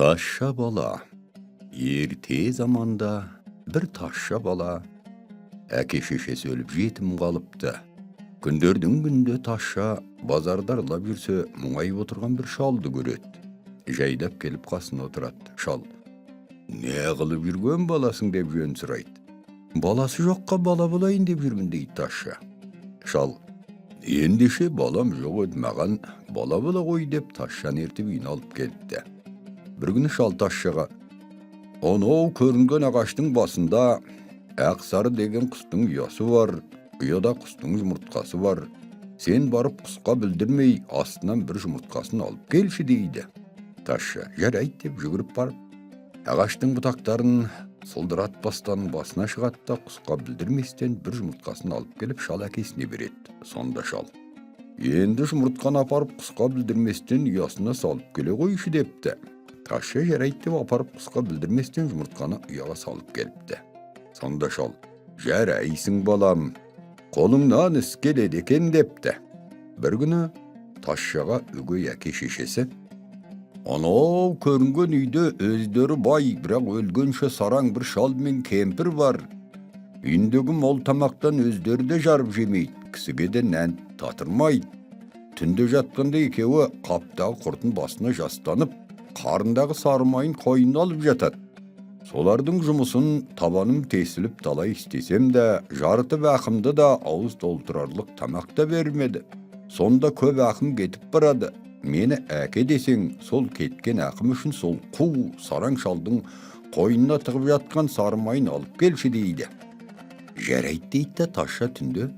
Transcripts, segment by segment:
Taşşa bala. Erте zamanda bir taşşa bala әке шешесі өліп жетім қалыпты. Күндердің күнде taşşа базардарла жүрсе мұңайып отырған бір шалды көреді. Жайдап келіп қасына отырады. Шал: «Не қылып жүрген баласың?» деп жөн сұрайды. «Баласы жоққа бала болайын деп жүрмін» дейді taşşа. Шал: «Ендеше балам жоқ еді, маған бала бола ғой» деп taşşаны ертіп үйіне алып келіпті. Bir күні шал taşşаға: «Анау көрінген ағаштың басында Ақсары деген құстың ұясы бар, ұяда құстың жұмыртқасы бар. Сен барып құсқа білдірмей, астынан бір жұмыртқасын алып келші» дейді. taşşа жарайды деп жүгіріп барып, ағаштың бұтақтарын сылдыратпастан басына шығады да құсқа білдірместен бір жұмыртқасын алып келіп шал әкесіне береді. Сонда шал: «Енді жұмыртқаны апарып құсқа білдірместен ұясына салып келе қойшы» депті. taşşа жарайды деп апарып құсқа білдірместен жұмыртқаны ұяға салып келіпті. Сонда шал: «Жарайсың балам, қолыңнан іс келеді екен» депті. Bir күні taşşаға өгей әке шешесі: «Анау көрінген үйде өздері бай, бірақ өлгенше сараң бір шал мен кемпір бар. Үйіндегі мол тамақтан өздері де жарып жемейді, кісіге де нән татырмайды. Түнде жатқанда екеуі қаптағы құртын басына жастанып, қарындағы сарымайын қойнына алып жатады. Солардың жұмысын табаным тесіліп талай істесем де, жарытып ақымды да ауыз толтырарлық тамақ та бермеді. Сонда көп ақым кетіп барады. Мені әке десең, сол кеткен ақым үшін сол қу сараң шалдың қойнына тығып жатқан сарымайын алып келші» дейді. «Жарайды» дейді. taşşа түнде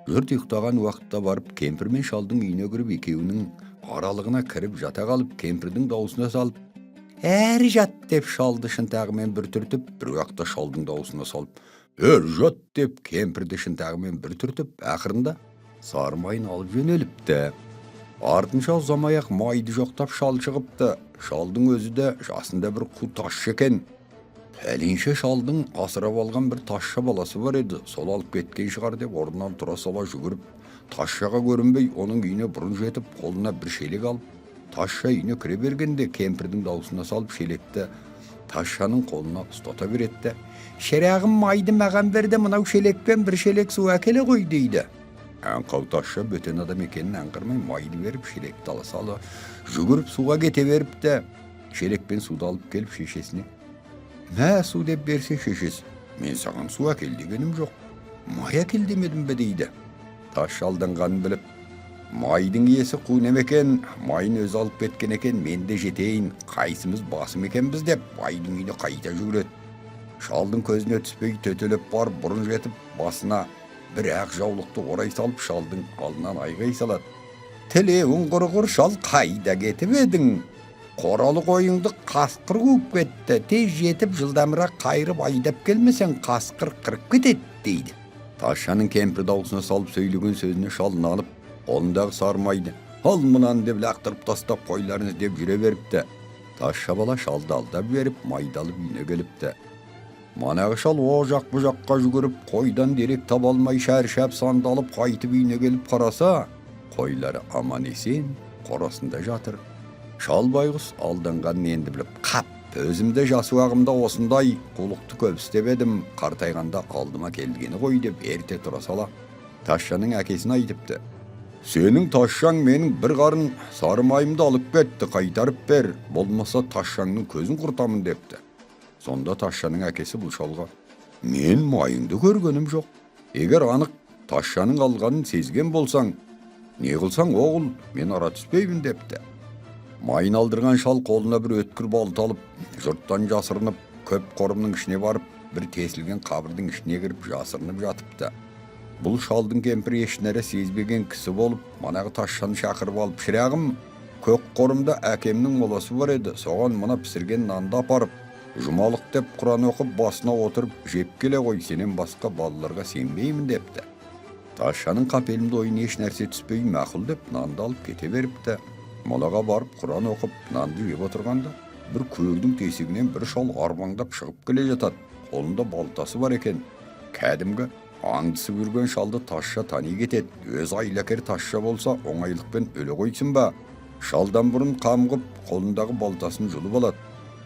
жұрт ұйықтаған уақытта барып кемпір мен шалдың үйіне кіріп, екеуінің аралығына кіріп жата қалып, кемпірдің даусына салып: «Әрі жат» деп шалды шынтағымен бір түртіп, бір уақытта шалдың даусына салып: «Әр жат» деп кемпірді шынтағымен бір түртіп, ақырында сарымайын алып жөнеліпті. Артынша ұзамай-ақ майды жоқтап шал шығыпты. Шалдың өзі де жасында бір қу taşşа екен. Пәленше шалдың асырап алған бір taşşа баласы бар еді, сол алып кеткен шығар деп орнынан тұра сала жүгіріп, taşşаға көрінбей оның үйіне бұрын жетіп, қолына бір шелек алып, taşşа үйіне кіре бергенде кемпірдің даусына салып шелекті taşşаның қолына ұстата береді. «Шерағым майды маған берді, мынау шелекпен бір шелек су әкеле ғой» дейді. Аңқау taşşа бөтен адам екенін аңғармай майды беріп, шелекті ала сала жүгіріп суға кете беріпті. Шелекпен суды алып келіп шешесіне: «Мә, су» деп берсе шешесі: «Мен саған су әкел дегенім жоқ, май әкел демедім бе» дейді. taşşа алданғанын біліп: «Майдың иесі қу немекен, майын өзі алып кеткен екен, мен де жетейін, қайсымыз басым екенбіз» деп майдың үйіне қайта жүгіреді. Шалдың көзіне түспей төтелеп барып бұрын жетіп, басына бір ақ жаулықты орай салып, шалдың алдынан айғай салады: «Тілеуің құрғыр шал, қайда кетіп едің? Қоралы қойыңды қасқыр қуып кетті, тез жетіп жылдамырақ қайырып айдап келмесең қасқыр қырып кетеді» дейді. taşşаның кемпір даусына салып сөйлеген сөзіне шал налып, қолындағы сарымайды: «Ал мынаны» деп лақтырып тастап қойларын іздеп жүре беріпті. taşşа бала шалды алдап беріп, майды алып үйіне келіпті. Манағы шал о жақ бұ жаққа жүгіріп, қойдан дерек таба алмай шаршап сандалып қайтып үйіне келіп қараса, қойлары аман есен қорасында жатыр. Шал байғұс алданғанын енді біліп: «Қап, өзімде жас уағымда осындай қулықты көп істеп едім, қартайғанда алдыма келгені ғой» деп ерте тұра сала taşşаның әкесіне айтыпты: «Сенің taşşаң менің бір қарын сарымайымды алып кетті, қайтарып бер, болмаса taşşаңның көзін құртамын» депті. Сонда taşşаның әкесі бұл шалға: «Мен майыңды көргенім жоқ. Егер анық taşşаның алғанын сезген болсаң, не қылсаң оғыл, мен ара түспеймін» депті. Майын алдырған шал қолына бір өткір балта алып, жұрттан жасырынып, көп қорымның ішіне барып, бір тесілген қабірдің ішіне кіріп жасырынып жатыпты. Бұл шалдың кемпірі ешнәрі сезбеген кісі болып, манағы taşşаны шақырып алып: «Шырағым, көк қорымда әкемнің моласы бар еді, соған мына пісірген нанды апарып, жұмалық деп Құран оқып басына отырып жеп келе ғой, сенен басқа балаларға сенбеймін» депті. taşşаның қапелімді ойын еш нәрсе түспей мақұл деп нанды алып кете беріпті. Молаға барып Құран оқып нанды жеп отырғанда, бір көрдің тесігінен бір шал арбаңдап шығып келе жатады. Қолында балтасы бар екен. Кәдімгі аңдысы көрген шалды taşşа тани кетеді. Өз айлакер taşşа болса оңайлықпен өле қойсын ба? Шалдан бұрын қамғып, қолындағы балтасын жұлып алады.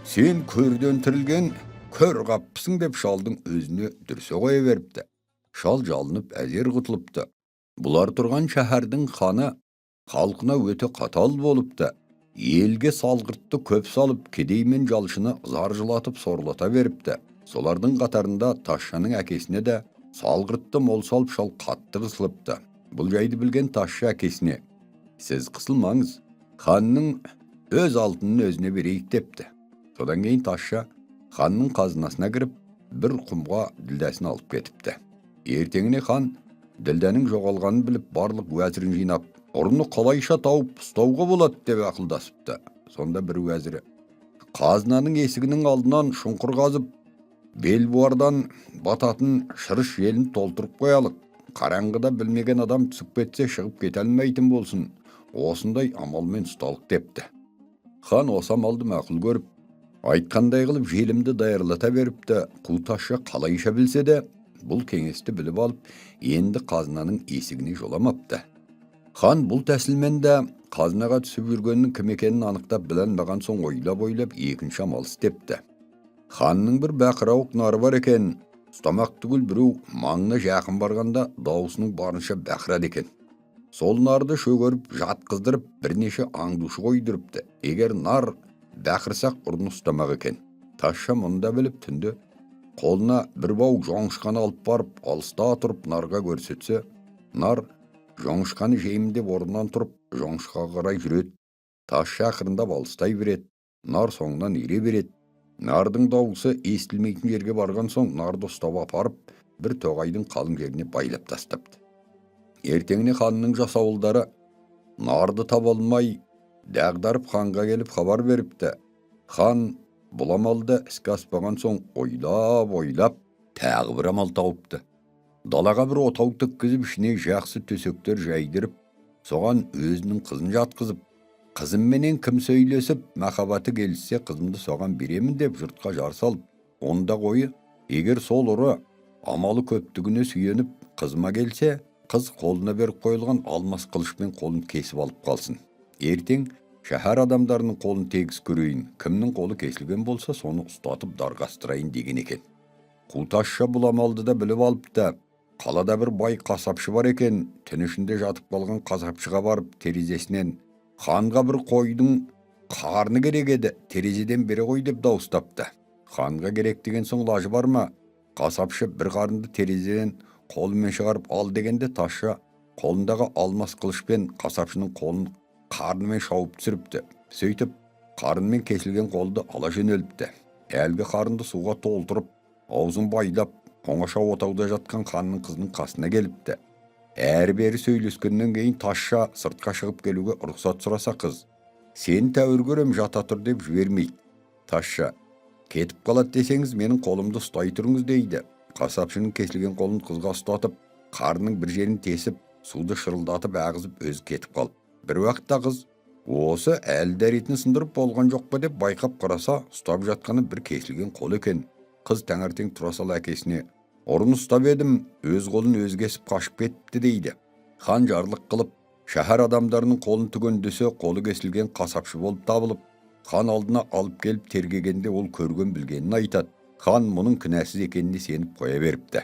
Sen körden tirilgen kör kapısın dep şaldың özünü dürse koya beripti. Şal жалынып әзер құтылыпты. Бұлар тұрған шәһәрдің ханы халқына өте қатал болыпты. Елге салғыртты көп салып, кедей мен жалшыны заржылатып сорлата беріпті. Солардың қатарында Тазшаның әкесіне де салғыртты мол салып шал қатты қысылыпты. Бұл жайды білген Тазша әкесіне: "Сіз қысылмаңыз, ханның өз алтынын өзіне берейік" депті. Содан кейін Тазша ханның қазынасына кіріп, бір құмға ділдәсін алып кетіпті. Ертеңіне хан ділдәнің жоғалғанын біліп, барлық уәзірін жинап, ұрыны қалайша тауып ұстауға болады деп ақылдасыпты. Сонда бір уәзірі: "Қазынаның есігінің алдынан шұңқыр қазып, белбуардан бататын шырыш желін толтырып қоялық. Қараңғыда білмеген адам түсіп кетсе шығып кете алмайтын болсын. Осындай амалмен ұсталық" депті. Хан осы амалды мақұл көріп, айтқандай қылып желімді даярлата беріпті. Қу Тазша қалайша білсе де, бұл кеңесті біліп алып, енді қазынаның есігіне жоламапты. Хан бұл тәсілмен де қазынаға түсіп жүргеннің кім екенін анықтап білінбаған соң ойлап екінші амал істепті. Ханның бір бақырауық нары бар екен. Ұстамақ түгіл біреу маңына жақын барғанда даусының барынша бақырады екен. Сол нарды шөгеріп, жатқыздырып, бірнеше аңдушы қойдырыпты. Егер нар бақырсақ ұрыны ұстамақ екен. Тазша мұнда біліп, түнде қолына бір бау жоңышқаны алып барып, алыста тұрып нарға көрсетсе, нар жоңышқаны жеймін деп орнынан тұрып, жоңышқаға қарай жүреді. Тазша ақырындап алыстай береді. Нар соңынан ере береді. Нардың дауысы естілмейтін жерге барған соң, нарды ұстап апарып, бір тоғайдың қалың жеріне байлап тастапты. Ертеңіне ханның жасауылдары нарды таба алмай дағдарып ханға келіп хабар беріпті. Хан бұл амалды іске аспаған соң ойлап тағы бір амал тауыпты. Далаға бір отау тіккізіп, ішіне жақсы төсектер жайдырып, соған өзінің қызын жатқызып, "Қызымменен кім сөйлесіп, махаббаты келіссе, қызымды соған беремін" деп жұртқа жар салып, онда қойы, егер сол ұры амалы көптігіне сүйеніп қызыма келсе, қыз қолына беріп қойылған алмас қылышпен қолын кесіп алып қалсын. Ертең шәһәр адамдарының қолын тегіс көрейін. Кімнің қолы кесілген болса, соны ұстатып дарғастырайын деген екен. Қу Тазша бұл амалды да біліп алыпты. Қалада бір бай қасапшы бар екен. Түн ішінде жатып қалған қасапшыға барып, терезесінен: "Ханға бір қойдың қарны керек еді, терезеден бере қой" деп дауыстапты. Ханға керек деген соң лажы бар ма? Қасапшы бір қарынды терезеден қолымен шығарып ал дегенде, Тазша қолындағы алмас қылышпен қасапшының қолын қарнымен шауып түсіріпті. Сөйтіп, қарынмен кесілген қолды ала жөнеліпті. Әлгі қарынды суға толтырып, аузын байлап, оңаша отауда жатқан ханның қызының қасына келіпті. Әрі-бері сөйлескеннен кейін Тазша сыртқа шығып келуге рұқсат сұраса, қыз: "Сен тәуір көрем, жата тұр" деп жібермейді. Тазша: "Кетіп қалады десеңіз, менің қолымды ұстай тұрыңыз" дейді. Қасапшының кесілген қолын қызға ұстатып, қарның бір жерін тесіп, суды шырылдатып ағызып, өзі кетіп қалып. Бір уақытта қыз осы әлі дәретін сындырып болған жоқ па деп байқап қараса, ұстап жатқаны бір кесілген қол екен. Қыз таңертең тұра сала әкесіне: "Ұрыны ұстап едім, өз қолын өзі кесіп қашып кетті" дейді. Хан жарлық қылып, шәһәр адамдарының қолын түгендесе, қолы кесілген қасапшы болып табылып, хан алдына алып келіп тергегенде ол көрген білгенін айтады. Хан мұның кінәсіз екеніне сеніп қоя беріпті.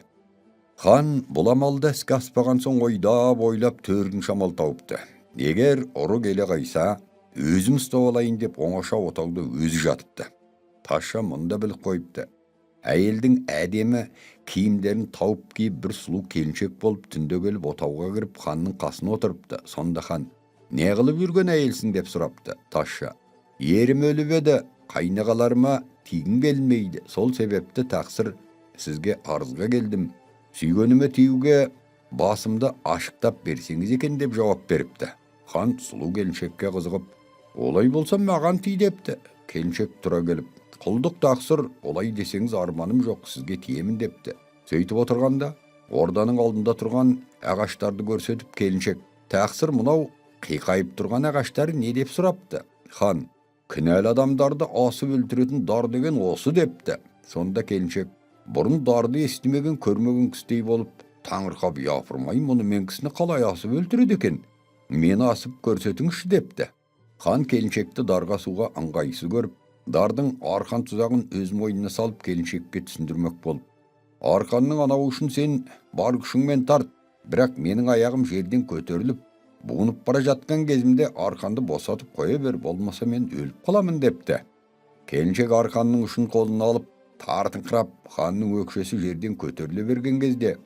Хан бұл амалды іске аспаған соң ойлап төргін шамал тауыпты. Егер ұры келе қайса, өзім ұстап алайын деп оңаша отауда өзі жатыпты. Тазша мұнда біліп қойыпты. Әйелдің әдемі киімдерін тауып киіп бір сұлу келіншек болып түнде келіп отауға кіріп ханның қасына отырыпты. Сонда хан: "Не қылып жүрген әйелсің" деп сұрапты. Тазша: "Ерім өліп еді, қайнағаларыма тигім келмейді. Сол себепті тақсыр сізге арызға келдім. Сүйгеніме тиюге басымды ашықтап берсеңіз екен" деп жауап беріпті. Хан сұлу келіншекке қызығып: "Олай болса маған ти" депті. Келіншек тұра келіп: "Құлдық тақсыр, олай десеңіз арманым жоқ, сізге тиемін" депті. Сөйтіп отырғанда, орданың алдында тұрған ағаштарды көрсетіп, келіншек: "Тақсыр, мынау қиқайып тұрған ағаштар не" деп сұрапты. Хан: "Кінәлі адамдарды асып өлтіретін дар деген осы" депті. Сонда келіншек: "Бұрын дарды естімеген, көрмеген кісідей болып, таңырқап япырмай, мұны мен кісіні қалай асып өлтіреді екен? Мені асып көрсетіңізші" депті. Хан келіншекті дарға суға ыңғайсыз көріп, Дардың арқан тұзағын өз мойнына салып келіншекке түсіндірмек болып. Арқанның анау ұшын сен бар күшіңмен тарт, бірақ менің аяғым жерден көтеріліп, буынып бара жатқан кезімде арқанды босатып қоя бер, болмаса мен өліп қаламын депті. Келіншек арқанның ұшын қолына алып, тартыңқырап, ханның өкшесі жерден көтеріле берген кезде,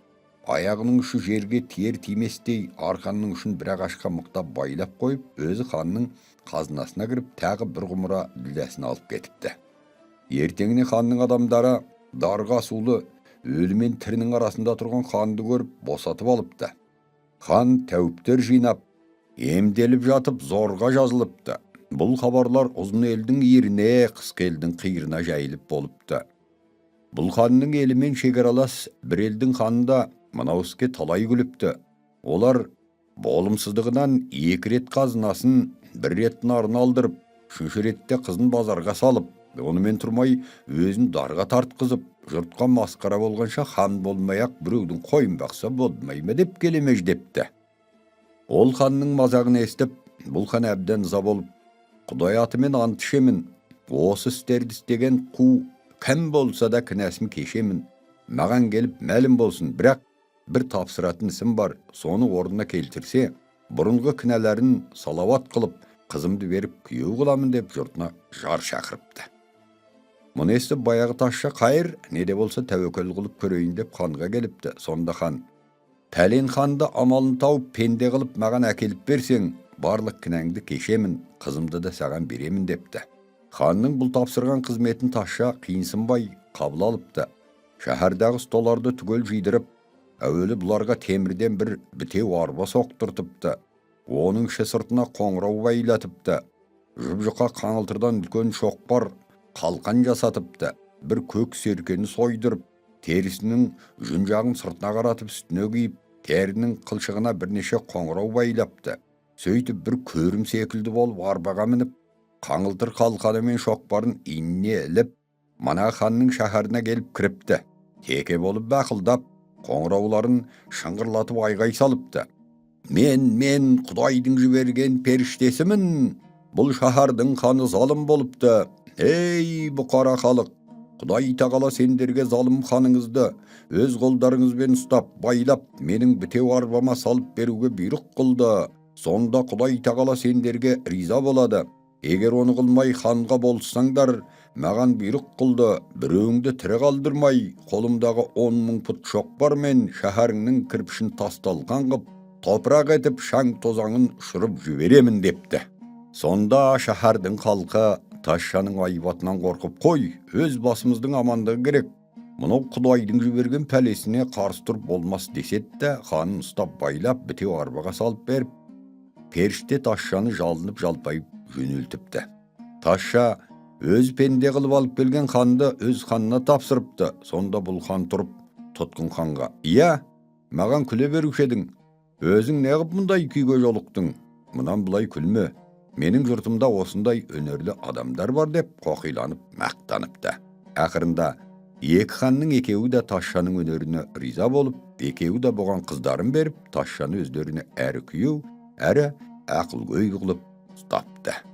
аяғының ұшы жерге тиер тиместей арқанның ұшын бір ағашқа мықтап байлап қойып, өзі ханның қазынасына кіріп, тағы бір құмыра дүлдәсін алып кетіпті. Ертеңіне ханның адамдары дарға сулы өлі мен тірінің арасында тұрған ханды көріп босатып алыпты. Хан тәуіптер жинап, емделіп жатып зорға жазылыпты. Бұл хабарлар ұзын елдің иіріне, қысқы елдің қиырына жайылып болыпты. Бұл ханның елімен шекаралас бір елдің ханында мынау іске талай күліпті. Олар болымсыздығынан екі рет қазынасын, бір рет нарын алдырып, үшінші ретте қызын базарға салып, онымен тұрмай өзін дарға тартқызып, жұртқа масқара болғанша хан болмай-ақ біреудің қойын бақса болмай ма деп келемеж депті. Ол ханның мазағын естіп, бұл хан әбден ыза болып, Құдай атымен ант ішемін, осы істерді істеген қу кім болса да кінәсін кешемін. Маған келіп мәлім болсын, бірақ бір тапсыратын ісім бар, соны орнына келтірсе, бұрынғы кінәләрін салауат қылып, қызымды беріп күйеу қыламын деп жұртына жар шақырыпты. Мұны естіп баяғы тазша қайыр, не де болса тәуекел қылып көрейін деп ханға келіпті. Сонда хан, пәлен ханды амалын тауып пенде қылып маған әкеліп берсең, барлық кінәңді кешемін, қызымды да саған беремін депті. Ханның бұл тапсырған қызметін тазша қиынсынбай қабыл алыпты. Шәһәрдағы столарды түгел жидырып, әуелі бұларға темірден бір бітеу арба соқтыртыпты. Оның іші сыртына қоңырау байлатыпты. Жұп-жұқа қаңылтырдан үлкен шоқпар қалқан жасатыпты. Бір көк серкені сойдырып, терісінің жүн жағын сыртына қаратып үстіне киіп, терінің қылшығына бірнеше қоңырау байлапты. Сөйтіп бір көрім секілді болып арбаға мініп, қаңылтыр қалқаны мен шоқпарын инне іліп, мана ханның шәһәріне келіп кіріпті. Теке болып бақылдап, қоңырауларын шыңғырлатып айғай салыпты. Мен Құдайдың жіберген періштесімін. Бұл шәһәрдің ханы залым болыпты. Ей бұқара халық, Құдай тағала сендерге залым ханыңызды өз қолдарыңызбен ұстап, байлап, менің бітеу арбама салып беруге бұйрық қылды. Сонда Құдай тағала сендерге риза болады. Егер оны қылмай ханға болсаңдар, маған бұйрық қылды, біреуіңді тірі қалдырмай, қолымдағы 10 мың пұт шоқпар мен шәһәріңнің кірпішін тасталған қып, топырақ етіп шаң тозаңын ұшырып жіберемін депті. Сонда шәһәрдің халқы тазшаның айбатынан қорқып, қой, өз басымыздың амандығы керек. Мұнау Құдайдың жіберген пәлесіне қарсы тұрып болмас десетті, ханын ұстап байлап бітеу арбаға салып беріп, періште тазшаны жалынып жалпайып жөнелтіпті. Тазша өз пенде қылып алып келген ханды өз ханына тапсырыпты. Сонда бұл хан тұрып, тұтқын ханға, «Иә, маған күле беруші едің. Өзің неғып мұндай күйге жолықтың? Мұнан бұлай күлме. Менің жұртымда осындай өнерлі адамдар бар» деп қоқиланып мақтаныпты. Ақырында екі ханның екеуі де тазшаның өнеріне риза болып, екеуі де бұған қыздарын беріп, тазшаны өздеріне әрі күйеу, әрі ақылгөй қылып ұстапты.